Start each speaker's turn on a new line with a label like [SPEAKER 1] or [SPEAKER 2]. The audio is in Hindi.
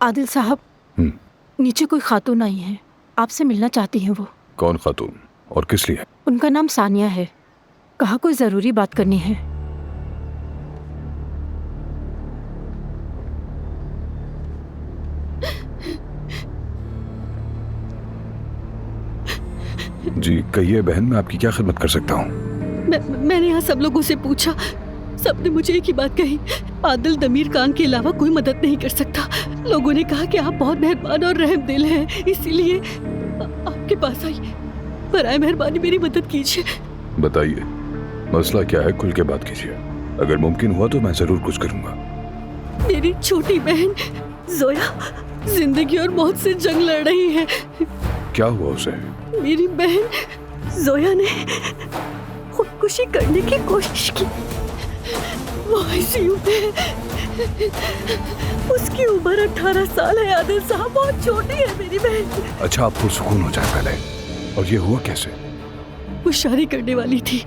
[SPEAKER 1] आदिल साहब, नीचे कोई खातून आई है, आपसे मिलना चाहती हैं वो।
[SPEAKER 2] कौन खातून और किस लिए?
[SPEAKER 1] उनका नाम सानिया है, कहा कोई जरूरी बात करनी है।
[SPEAKER 2] जी कहिए बहन, मैं आपकी क्या खिदमत कर सकता हूँ?
[SPEAKER 3] मैंने यहाँ सब लोगों से पूछा, सबने मुझे एक ही बात कही, आदिल दमीर खान के अलावा कोई मदद नहीं कर सकता। लोगों ने कहा कि आप बहुत मेहरबान और रहम दिल हैं, इसीलिए आपके पास आई। बराए मेहरबानी मेरी मदद कीजिए।
[SPEAKER 2] बताइए मसला क्या है, खुल के बात कीजिए। अगर मुमकिन हुआ तो मैं जरूर कुछ करूंगा।
[SPEAKER 3] मेरी छोटी बहन जोया जिंदगी और मौत से जंग लड़ रही है।
[SPEAKER 2] क्या हुआ उसे?
[SPEAKER 3] मेरी बहन जोया ने खुदकुशी करने की कोशिश की। वो आईसीयू में है। उसकी उम्र 18 साल है। आदिल साहब, बहुत छोटी है मेरी बहन।
[SPEAKER 2] अच्छा, आपको सुकून हो जाए पहले। और ये हुआ कैसे?
[SPEAKER 3] वो शादी करने वाली थी,